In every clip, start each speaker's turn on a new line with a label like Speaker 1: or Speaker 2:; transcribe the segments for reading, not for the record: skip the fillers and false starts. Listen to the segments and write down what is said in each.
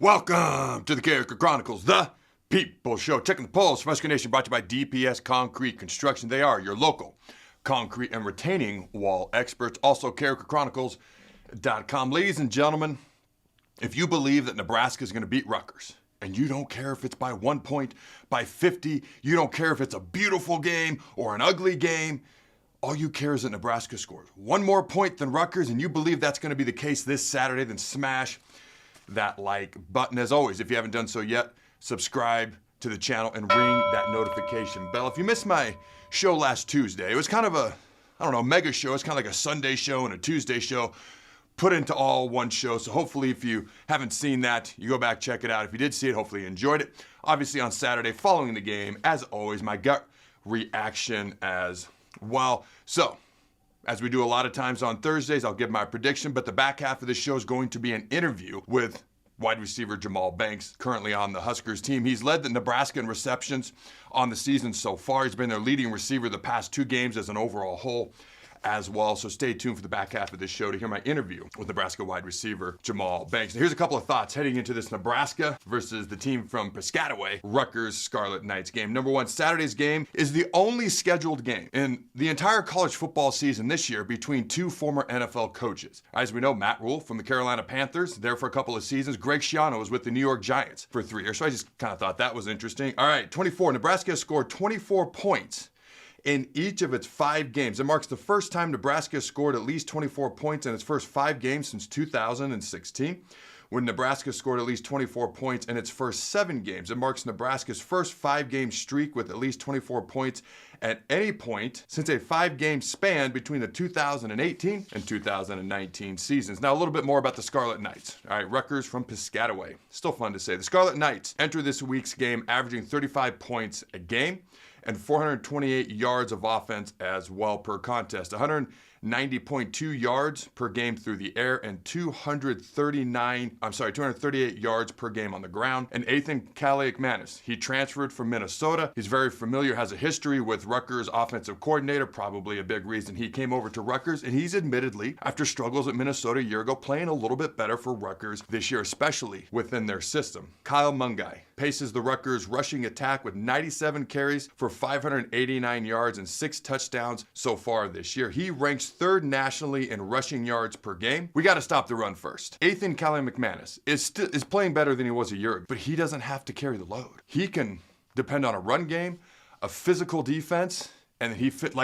Speaker 1: Welcome to the Carriker Chronicles, the People Show. Checking the polls from Husker Nation, brought to you by DPS Concrete Construction. They are your local concrete and retaining wall experts. Also, CarrikerChronicles.com. Ladies and gentlemen, if you believe that Nebraska is going to beat Rutgers, and you don't care if it's by 1 point, by 50, you don't care if it's a beautiful game or an ugly game, all you care is that Nebraska scores one more point than Rutgers, and you believe that's going to be the case this Saturday, then smash that like button. As always, if you haven't done so yet, subscribe to the channel and ring that notification bell. If you missed my show last Tuesday, it was kind of a, mega show. It's kind of like a Sunday show and a Tuesday show put into all one show. So hopefully if you haven't seen that, you go back, check it out. If you did see it, hopefully you enjoyed it. Obviously on Saturday, following the game, as always, my gut reaction as well. So, as we do a lot of times on Thursdays, I'll give my prediction, but the back half of this show is going to be an interview with wide receiver Jahmal Banks, currently on the Huskers team. He's led the Nebraska in receptions on the season so far. He's been their leading receiver the past 2 games as an overall whole as well. So stay tuned for the back half of this show to hear my interview with Nebraska wide receiver Jahmal Banks. Now, here's a couple of thoughts heading into this Nebraska versus the team from Piscataway, Rutgers Scarlet Knights game. Number one, Saturday's game is the only scheduled game in the entire college football season this year between 2 former NFL coaches. As we know, Matt Rule from the Carolina Panthers, there for a couple of seasons. Greg Schiano was with the New York Giants for 3 years. So I just kind of thought that was interesting. All right, 24. Nebraska has scored 24 points in each of its 5 games. It marks the first time Nebraska scored at least 24 points in its first 5 games since 2016, when Nebraska scored at least 24 points in its first 7 games. It marks Nebraska's first 5-game streak with at least 24 points at any point since a 5-game span between the 2018 and 2019 seasons. Now, a little bit more about the Scarlet Knights. All right, Rutgers from Piscataway. Still fun to say. The Scarlet Knights enter this week's game averaging 35 points a game and 428 yards of offense as well per contest. 190.2 yards per game through the air and 238 yards per game on the ground. And Ethan McManus, he transferred from Minnesota. He's very familiar, has a history with Rutgers offensive coordinator, probably a big reason he came over to Rutgers. And he's admittedly, after struggles at Minnesota a year ago, playing a little bit better for Rutgers this year, especially within their system. Kyle Mungai paces the Rutgers rushing attack with 97 carries for 589 yards and 6 touchdowns so far this year. He ranks 3rd nationally in rushing yards per game. We got to stop the run first. Ethan McManus is playing better than he was a year ago, but he doesn't have to carry the load. He can depend on a run game, a physical defense, and he fits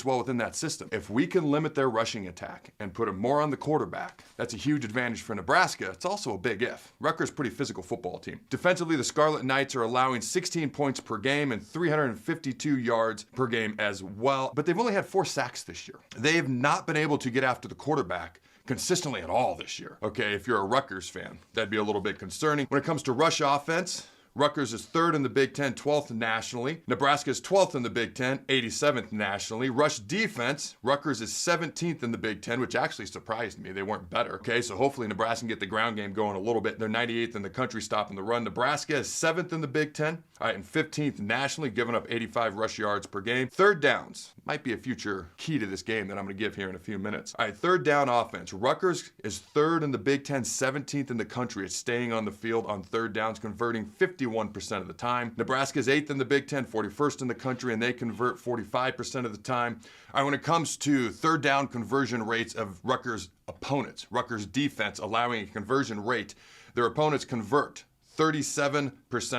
Speaker 1: well within that system. If we can limit their rushing attack and put him more on the quarterback, that's a huge advantage for Nebraska. It's also a big if. Rutgers' pretty physical football team. Defensively, the Scarlet Knights are allowing 16 points per game and 352 yards per game as well, but they've only had 4 sacks this year. They have not been able to get after the quarterback consistently at all this year. Okay, if you're a Rutgers fan, that'd be a little bit concerning. When it comes to rush offense, Rutgers is 3rd in the Big Ten, 12th nationally. Nebraska is 12th in the Big Ten, 87th nationally. Rush defense, Rutgers is 17th in the Big Ten, which actually surprised me. They weren't better. Okay, so hopefully Nebraska can get the ground game going a little bit. They're 98th in the country stopping the run. Nebraska is 7th in the Big Ten, all right, and 15th nationally, giving up 85 rush yards per game. 3rd downs might be a future key to this game that I'm going to give here in a few minutes. All right, 3rd down offense. Rutgers is 3rd in the Big Ten, 17th in the country. It's staying on the field on 3rd downs, converting 51% of the time. Nebraska is 8th in the Big Ten, 41st in the country, and they convert 45% of the time. All right, when it comes to 3rd down conversion rates of Rutgers opponents, Rutgers defense allowing a conversion rate, their opponents convert 37%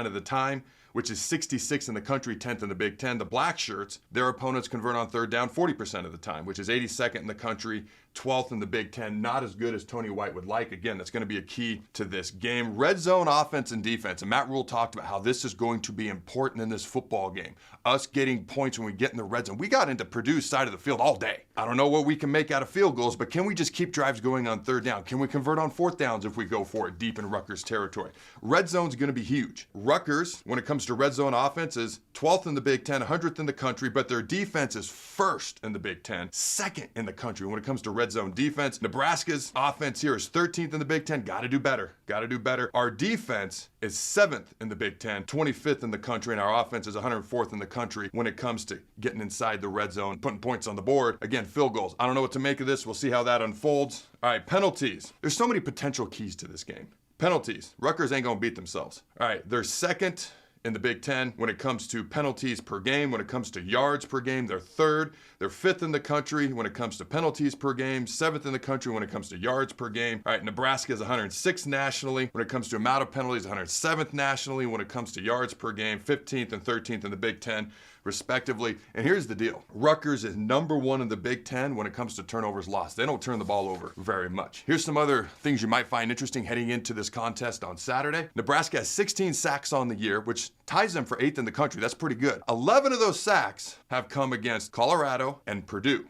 Speaker 1: of the time, which is 66 in the country, 10th in the Big Ten. The Black Shirts, their opponents convert on 3rd down 40% of the time, which is 82nd in the country, 12th in the Big Ten. Not as good as Tony White would like. Again, that's going to be a key to this game. Red zone offense and defense. And Matt Rule talked about how this is going to be important in this football game. Us getting points when we get in the red zone. We got into Purdue's side of the field all day. I don't know what we can make out of field goals, but can we just keep drives going on 3rd down? Can we convert on 4th downs if we go for it deep in Rutgers territory? Red zone's going to be huge. Rutgers, when it comes to red zone offense, is 12th in the Big Ten, 100th in the country, but their defense is 1st in the Big Ten, 2nd in the country when it comes to red zone defense. Nebraska's offense here is 13th in the Big Ten. Got to do better. Our defense is 7th in the Big Ten, 25th in the country, and our offense is 104th in the country when it comes to getting inside the red zone, putting points on the board. Again, field goals. I don't know what to make of this. We'll see how that unfolds. All right, penalties. There's so many potential keys to this game. Penalties. Rutgers ain't going to beat themselves. All right, they're second in the Big Ten when it comes to penalties per game. When it comes to yards per game, they're third. They're fifth in the country when it comes to penalties per game, seventh in the country when it comes to yards per game. All right, Nebraska is 106th nationally when it comes to amount of penalties, 107th nationally when it comes to yards per game, 15th and 13th in the Big Ten, respectively. And here's the deal. Rutgers is number one in the Big Ten when it comes to turnovers lost. They don't turn the ball over very much. Here's some other things you might find interesting heading into this contest on Saturday. Nebraska has 16 sacks on the year, which ties them for 8th in the country. That's pretty good. 11 of those sacks have come against Colorado and Purdue.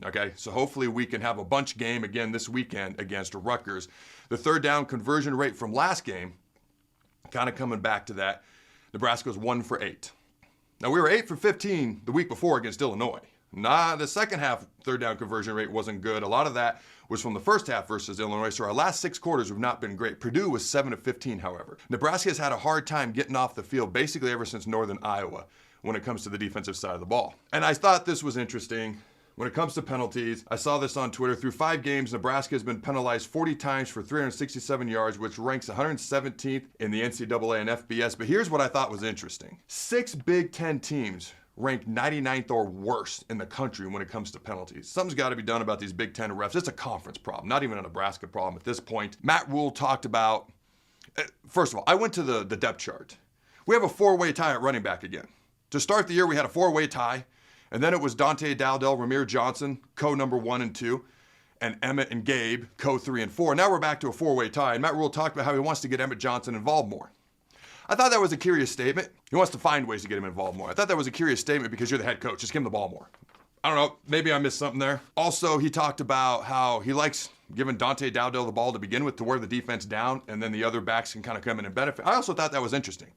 Speaker 1: Okay, so hopefully we can have a bunch game again this weekend against Rutgers. The third down conversion rate from last game, kind of coming back to that, Nebraska was 1 for 8. Now, we were 8 for 15 the week before against Illinois. The second half third down conversion rate wasn't good. A lot of that was from the first half versus Illinois, so our last 6 quarters have not been great. Purdue was 7 of 15, however. Nebraska has had a hard time getting off the field basically ever since Northern Iowa when it comes to the defensive side of the ball. And I thought this was interesting. When it comes to penalties, I saw this on Twitter. Through 5 games, Nebraska has been penalized 40 times for 367 yards, which ranks 117th in the NCAA and FBS. But here's what I thought was interesting. 6 Big Ten teams ranked 99th or worse in the country when it comes to penalties. Something's got to be done about these Big Ten refs. It's a conference problem, not even a Nebraska problem at this point. Matt Rule talked about, first of all, I went to the depth chart. We have a 4-way tie at running back again. To start the year, we had a 4-way tie. And then it was Dante Dowdell, Ramir Johnson, co-number 1 and 2, and Emmett and Gabe, co-3 and 4. Now we're back to a 4-way tie, and Matt Rule talked about how he wants to get Emmett Johnson involved more. I thought that was a curious statement. He wants to find ways to get him involved more. I thought that was a curious statement because you're the head coach. Just give him the ball more. I don't know, maybe I missed something there. Also, he talked about how he likes giving Dante Dowdell the ball to begin with to wear the defense down, and then the other backs can kind of come in and benefit. I also thought that was interesting.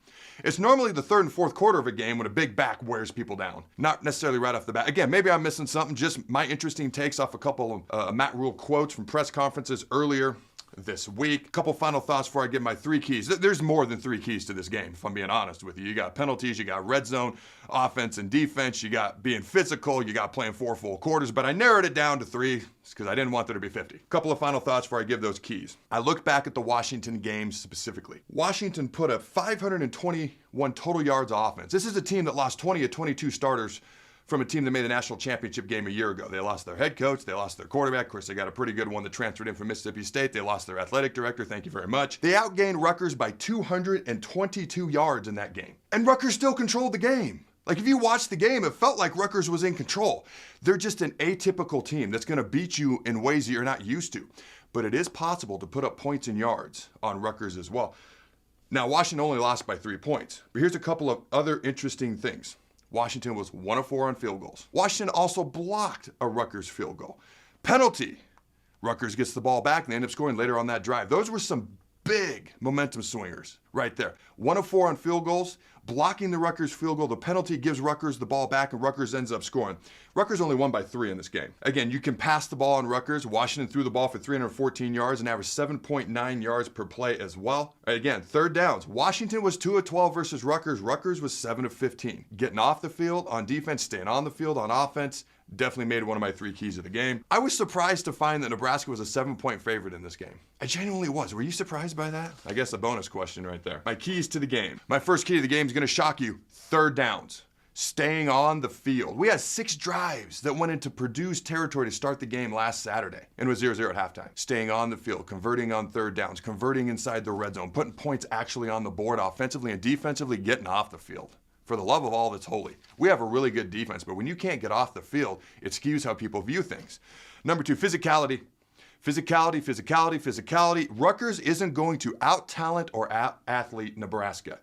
Speaker 1: It's normally the third and fourth quarter of a game when a big back wears people down, not necessarily right off the bat. Again, maybe I'm missing something, just my interesting takes off a couple of Matt Rule quotes from press conferences earlier this week. A couple final thoughts before I give my 3 keys. There's more than 3 keys to this game, if I'm being honest with you. You got penalties, you got red zone, offense and defense, you got being physical, you got playing 4 full quarters, but I narrowed it down to 3 because I didn't want there to be 50. A couple of final thoughts before I give those keys. I looked back at the Washington games specifically. Washington put up 521 total yards of offense. This is a team that lost 20 of 22 starters from a team that made the national championship game a year ago. They lost their head coach, they lost their quarterback. Of course, they got a pretty good one that transferred in from Mississippi State. They lost their athletic director, thank you very much. They outgained Rutgers by 222 yards in that game. And Rutgers still controlled the game. Like, if you watch the game, it felt like Rutgers was in control. They're just an atypical team that's gonna beat you in ways that you're not used to. But it is possible to put up points and yards on Rutgers as well. Now, Washington only lost by 3 points. But here's a couple of other interesting things. Washington was 1 of 4 on field goals. Washington also blocked a Rutgers field goal. Penalty. Rutgers gets the ball back and they end up scoring later on that drive. Those were some big momentum swingers right there. 1 of 4 on field goals, blocking the Rutgers field goal. The penalty gives Rutgers the ball back and Rutgers ends up scoring. Rutgers only won by 3 in this game. Again, you can pass the ball on Rutgers. Washington threw the ball for 314 yards and averaged 7.9 yards per play as well. Again, third downs. Washington was 2 of 12 versus Rutgers. Rutgers was 7 of 15. Getting off the field on defense, staying on the field on offense, definitely made one of my 3 keys of the game. I was surprised to find that Nebraska was a 7-point favorite in this game. I genuinely was. Were you surprised by that? I guess a bonus question right there. My keys to the game. My first key to the game is going to shock you. Third downs. Staying on the field. We had 6 drives that went into Purdue's territory to start the game last Saturday and was 0-0 at halftime. Staying on the field, converting on third downs, converting inside the red zone, putting points actually on the board offensively and defensively, getting off the field. For the love of all that's holy. We have a really good defense, but when you can't get off the field, it skews how people view things. Number 2, physicality. Physicality. Rutgers isn't going to out-talent or out-athlete Nebraska.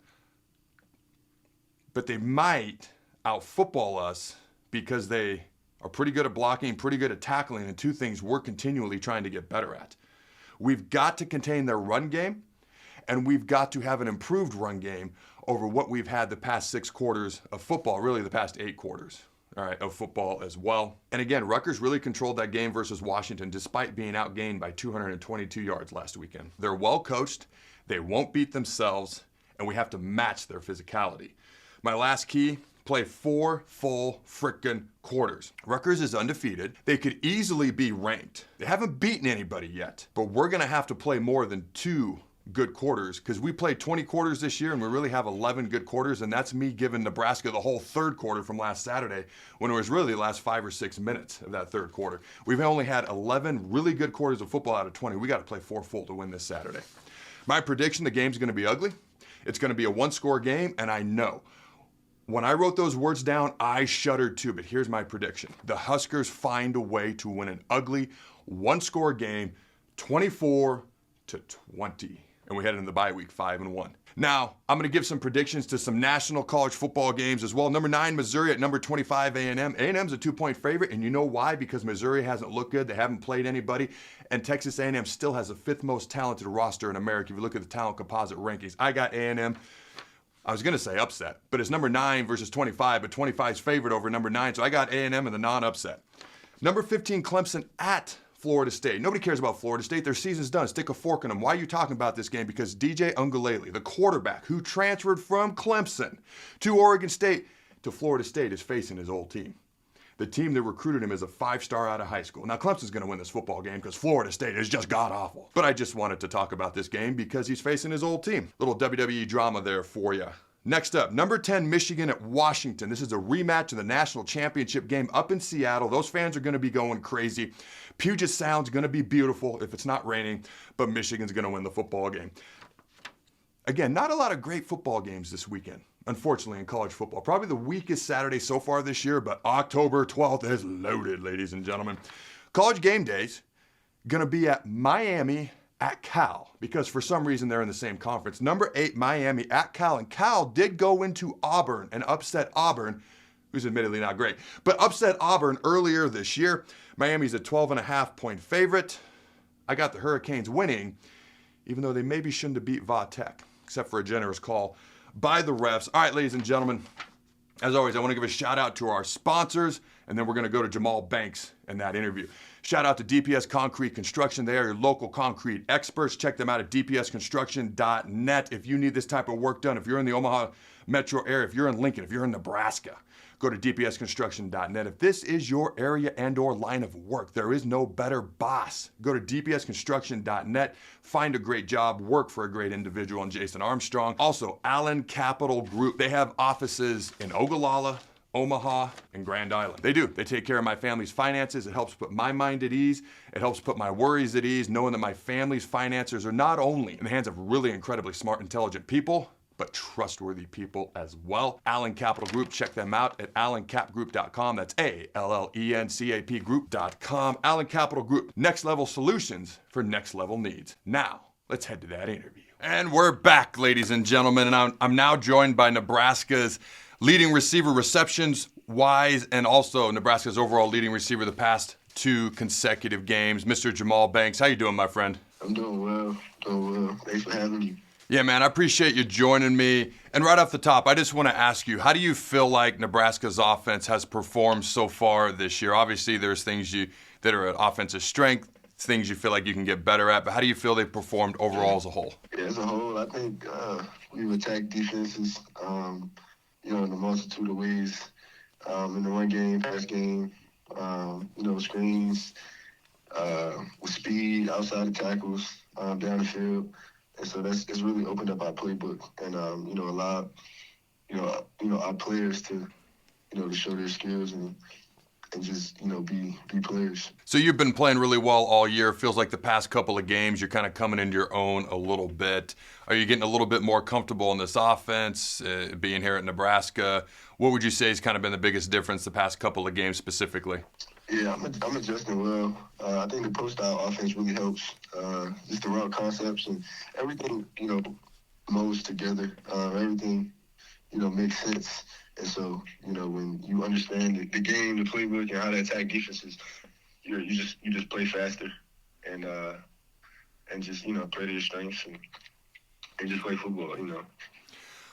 Speaker 1: But they might out-football us because they are pretty good at blocking, pretty good at tackling, and 2 things we're continually trying to get better at. We've got to contain their run game, and we've got to have an improved run game over what we've had the past 6 quarters of football, really the past 8 quarters, all right, of football as well. And again, Rutgers really controlled that game versus Washington despite being outgained by 222 yards last weekend. They're well coached, they won't beat themselves, and we have to match their physicality. My last key, play 4 full frickin' quarters. Rutgers is undefeated. They could easily be ranked. They haven't beaten anybody yet, but we're gonna have to play more than 2 good quarters, because we played 20 quarters this year and we really have 11 good quarters, and that's me giving Nebraska the whole third quarter from last Saturday when it was really the last 5 or 6 minutes of that third quarter. We've only had 11 really good quarters of football out of 20. We got to play 4 full to win this Saturday. My prediction, the game's going to be ugly. It's going to be a one-score game, and I know when I wrote those words down, I shuddered too, but here's my prediction. The Huskers find a way to win an ugly one-score game, 24-20. And we head into the bye week 5-1. Now, I'm going to give some predictions to some national college football games as well. Number 9, Missouri at number 25, A&M. A&M's a 2-point favorite, and you know why? Because Missouri hasn't looked good. They haven't played anybody, and Texas A&M still has the 5th most talented roster in America if you look at the talent composite rankings. I got A&M. I was going to say upset, but it's number 9 versus 25, but 25's favored over number 9, so I got A&M in the non-upset. Number 15, Clemson at Florida State. Nobody cares about Florida State. Their season's done. Stick a fork in them. Why are you talking about this game? Because DJ Uiagalelei, the quarterback who transferred from Clemson to Oregon State to Florida State, is facing his old team. The team that recruited him as a 5-star out of high school. Now, Clemson's going to win this football game because Florida State is just god-awful. But I just wanted to talk about this game because he's facing his old team. Little WWE drama there for you. Next up, number 10, Michigan at Washington. This is a rematch of the national championship game up in Seattle. Those fans are going to be going crazy. Puget Sound's going to be beautiful if it's not raining, but Michigan's going to win the football game. Again, not a lot of great football games this weekend, unfortunately, in college football. Probably the weakest Saturday so far this year, but October 12th is loaded, ladies and gentlemen. College game days going to be at Miami at Cal, because for some reason they're in the same conference. Number 8, Miami at Cal, and Cal did go into Auburn and upset Auburn, who's admittedly not great, but upset Auburn earlier this year. Miami's a 12.5-point favorite. I got the Hurricanes winning, even though they maybe shouldn't have beat Va Tech, except for a generous call by the refs. All right, ladies and gentlemen, as always, I want to give a shout out to our sponsors, and then we're going to go to Jahmal Banks in that interview. Shout out to DPS Concrete Construction. They are your local concrete experts. Check them out at dpsconstruction.net. If you need this type of work done, if you're in the Omaha metro area, if you're in Lincoln, if you're in Nebraska, go to dpsconstruction.net. If this is your area and or line of work, there is no better boss. Go to dpsconstruction.net, find a great job, work for a great individual in Jason Armstrong. Also, Allen Capital Group. They have offices in Ogallala, Omaha, and Grand Island. They do. They take care of my family's finances. It helps put my mind at ease. It helps put my worries at ease, knowing that my family's finances are not only in the hands of really incredibly smart, intelligent people, but trustworthy people as well. Allen Capital Group, check them out at allencapgroup.com. That's ALLENCAP group.com. Allen Capital Group, next level solutions for next level needs. Now, let's head to that interview. And we're back, ladies and gentlemen, and I'm now joined by Nebraska's leading receiver receptions wise, and also Nebraska's overall leading receiver the past 2 consecutive games, Mr. Jahmal Banks. How you doing, my friend?
Speaker 2: I'm doing well. Thanks for having me.
Speaker 1: Yeah, man, I appreciate you joining me. And right off the top, I just want to ask you, how do you feel like Nebraska's offense has performed so far this year? Obviously, there's things that are at offensive strength, things you feel like you can get better at, but how do you feel they've performed overall as a whole?
Speaker 2: Yeah, as a whole, I think we've attacked defenses, in a multitude of ways. In the run game, pass game, screens, with speed, outside the tackles, down the field. And so it's really opened up our playbook and, allowed, our players to show their skills and just, be players.
Speaker 1: So you've been playing really well all year. Feels like the past couple of games you're kind of coming into your own a little bit. Are you getting a little bit more comfortable in this offense, being here at Nebraska? What would you say has kind of been the biggest difference the past couple of games specifically?
Speaker 2: Yeah, I'm adjusting well. I think the post-style offense really helps. Just the route concepts and everything, molds together. Everything, makes sense. And so, when you understand the game, the playbook, and how to attack defenses, you just play faster and just play to your strengths and just play football.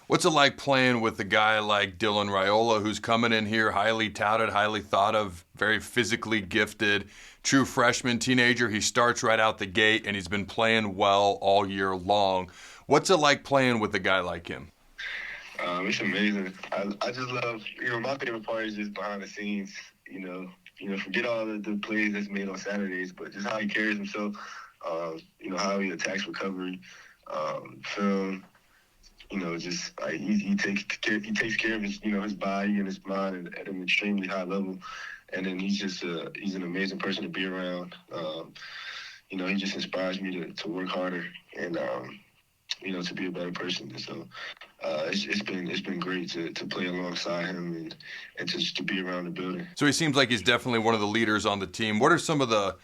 Speaker 1: What's it like playing with a guy like Dylan Raiola, who's coming in here highly touted, highly thought of, very physically gifted, true freshman, teenager? He starts right out the gate, and he's been playing well all year long. What's it like playing with a guy like him?
Speaker 2: It's amazing. I just love, my favorite part is just behind the scenes, forget all the plays that's made on Saturdays, but just how he carries himself, how he attacks recovery, film. Just like he takes care of his his body and his mind at an extremely high level, and then he's an amazing person to be around. He just inspires me to work harder and to be a better person. And so it's been great to play alongside him and just to be around the building.
Speaker 1: So he seems like he's definitely one of the leaders on the team. What are some of the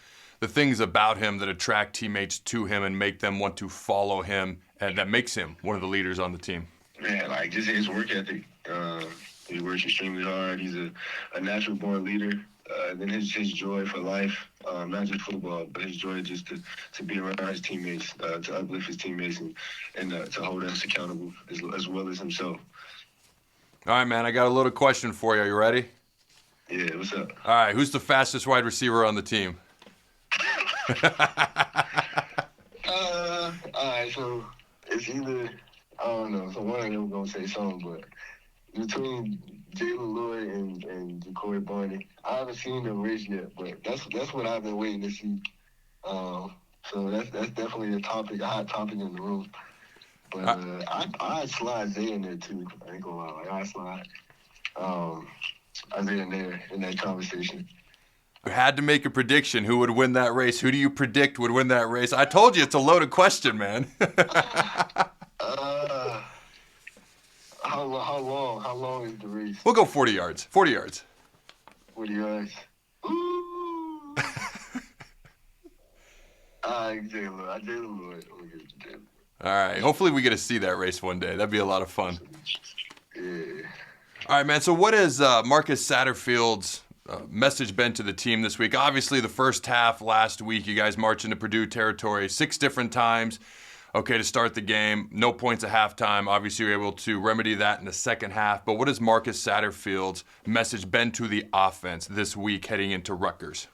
Speaker 1: things about him that attract teammates to him and make them want to follow him, and that makes him one of the leaders on the team?
Speaker 2: Man, like just his work ethic. He works extremely hard. He's a natural born leader. Then his joy for life, not just football, but his joy just to be around his teammates, to uplift his teammates, and to hold us accountable as well as himself.
Speaker 1: All right, man, I got a little question for you. Are you ready?
Speaker 2: Yeah, what's up?
Speaker 1: All right, who's the fastest wide receiver on the team?
Speaker 2: All right, so it's either, I don't know, so one of them going to say something, but between Jalen Lloyd and Ja'Cory Barney, I haven't seen them race yet, but that's what I've been waiting to see. So that's definitely a hot topic in the room. But I'd slide Zay in there too. I ain't gonna lie, like I'd slide Isaiah in there in that conversation.
Speaker 1: You had to make a prediction. Who would win that race? Who do you predict would win that race? I told you it's a loaded question, man.
Speaker 2: How long is the race?
Speaker 1: We'll go 40 yards. 40 yards.
Speaker 2: 40 yards. Ooh. Jalen Lloyd. I'm gonna give it to Jalen.
Speaker 1: All right. Hopefully we get to see that race one day. That'd be a lot of fun.
Speaker 2: Yeah.
Speaker 1: All right, man. So what has Marcus Satterfield's message been to the team this week? Obviously, the first half last week, you guys marched into Purdue territory 6 different times. Okay, to start the game, no points at halftime. Obviously, you're able to remedy that in the second half. But what has Marcus Satterfield's message been to the offense this week heading into Rutgers?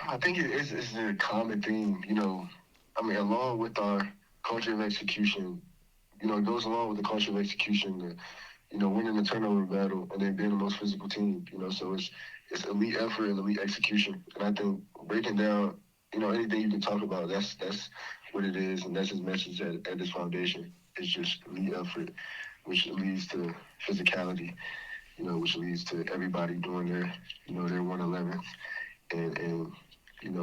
Speaker 2: I think it's a common theme, along with our culture of execution, it goes along with the culture of execution, winning the turnover battle and then being the most physical team, so it's elite effort and elite execution. And I think breaking down, anything you can talk about, that's what it is, and that's his message at this foundation. It's just elite effort, which leads to physicality, which leads to everybody doing their 111 and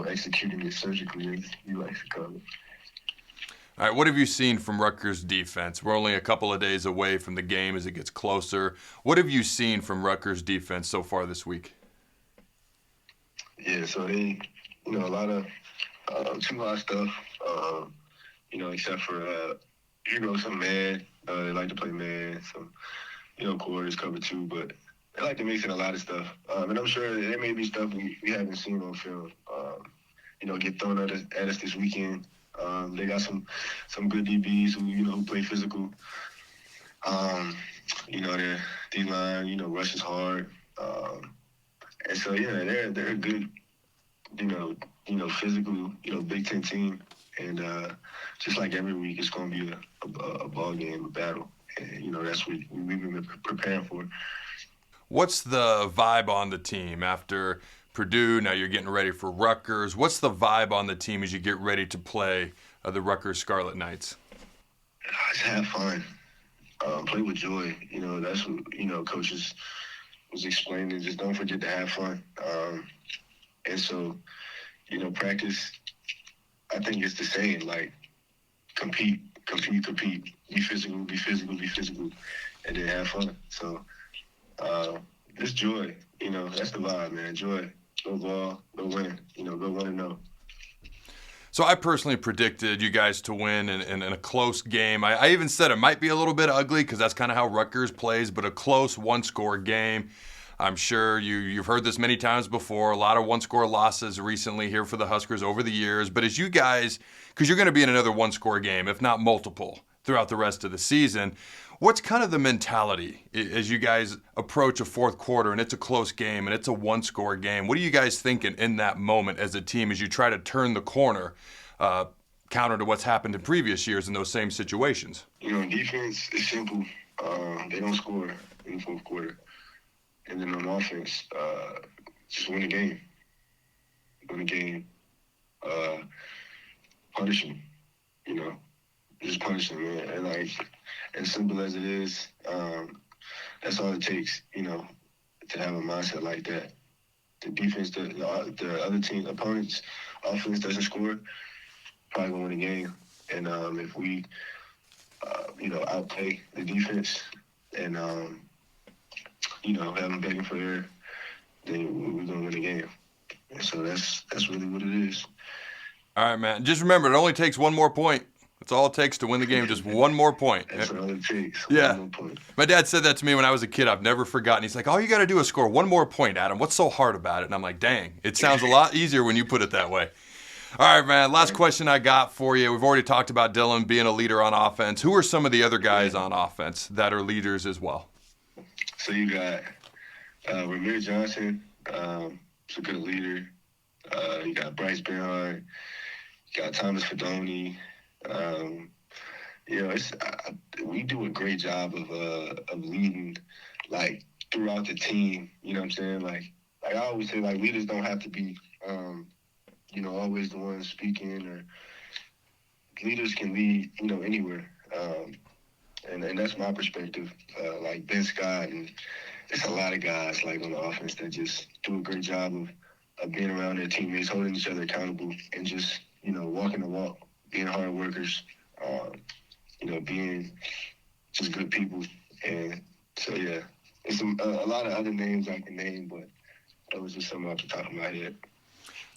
Speaker 2: executing it surgically, as you like to call it.
Speaker 1: All right, what have you seen from Rutgers' defense? We're only a couple of days away from the game as it gets closer. What have you seen from Rutgers' defense so far this week?
Speaker 2: Yeah, so they, a lot of too hot stuff, except for, some man. They like to play man, some, quarters, cover 2, but they like to mix in a lot of stuff. And I'm sure there may be stuff we haven't seen on film, get thrown at us this weekend. They got some good DBs who play physical. Their D-line, rushes hard. And so, yeah, they're a good, physical, Big Ten team. And just like every week, it's going to be a ball game, a battle. And, that's what we've been preparing for.
Speaker 1: What's the vibe on the team after Purdue? Now you're getting ready for Rutgers. What's the vibe on the team as you get ready to play the Rutgers Scarlet Knights?
Speaker 2: Just have fun. Play with joy. That's what, coaches was explaining. Just don't forget to have fun. And so, practice, I think it's the same. Like, compete. Be physical, and then have fun. So, it's joy. That's the vibe, man. Joy. Go ball, go win. Go 1-0.
Speaker 1: So I personally predicted you guys to win in a close game. I even said it might be a little bit ugly because that's kind of how Rutgers plays, but a close one-score game. I'm sure you've heard this many times before. A lot of one-score losses recently here for the Huskers over the years. But as you guys, because you're going to be in another one-score game, if not multiple, throughout the rest of the season, what's kind of the mentality as you guys approach a fourth quarter and it's a close game and it's a one-score game? What are you guys thinking in that moment as a team as you try to turn the corner, counter to what's happened in previous years in those same situations?
Speaker 2: Defense is simple. They don't score in the fourth quarter. And then on offense, just win the game. Punish them. just punish them, man. And like, as simple as it is, that's all it takes, to have a mindset like that. The defense, the other team, opponent's offense doesn't score, probably gonna win the game. And if we, outplay the defense and have them begging for air, then we're gonna win the game. And so that's really what it is.
Speaker 1: All right, man. Just remember, it only takes one more point. That's all it takes to win the game, just one more point.
Speaker 2: That's all it takes.
Speaker 1: Yeah.
Speaker 2: One more point.
Speaker 1: My dad said that to me when I was a kid. I've never forgotten. He's like, all you got to do is score one more point, Adam. What's so hard about it? And I'm like, dang, it sounds a lot easier when you put it that way. All right, man. Last question I got for you. We've already talked about Dylan being a leader on offense. Who are some of the other guys on offense that are leaders as well?
Speaker 2: So you got Ramir Johnson. He's a good leader. You got Bryce Bernhardt. You got Thomas Fedoni. We do a great job of leading, like, throughout the team. You know what I'm saying? Like I always say, like, leaders don't have to be, always the ones speaking, or leaders can lead, anywhere. And that's my perspective. Like Ben Scott, and it's a lot of guys, like, on the offense that just do a great job of being around their teammates, holding each other accountable, and just, walking the walk, being hard workers, being just good people. And so, yeah, there's a lot of other names I can name, but that was just something off the top of my head.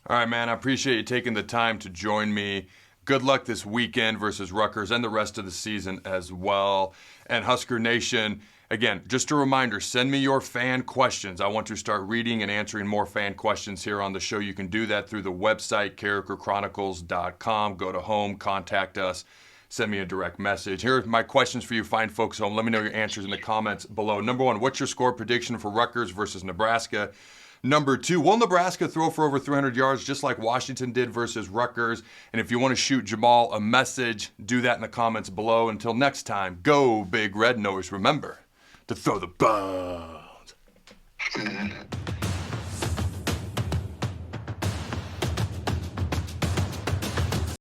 Speaker 1: All right, man. I appreciate you taking the time to join me. Good luck this weekend versus Rutgers and the rest of the season as well. And Husker Nation, again, just a reminder, send me your fan questions. I want to start reading and answering more fan questions here on the show. You can do that through the website, CarrikerChronicles.com. Go to home, contact us, send me a direct message. Here are my questions for you fine folks home. Let me know your answers in the comments below. Number 1, what's your score prediction for Rutgers versus Nebraska? Number 2, will Nebraska throw for over 300 yards just like Washington did versus Rutgers? And if you want to shoot Jahmal a message, do that in the comments below. Until next time, go Big Red, and always remember to throw the bones.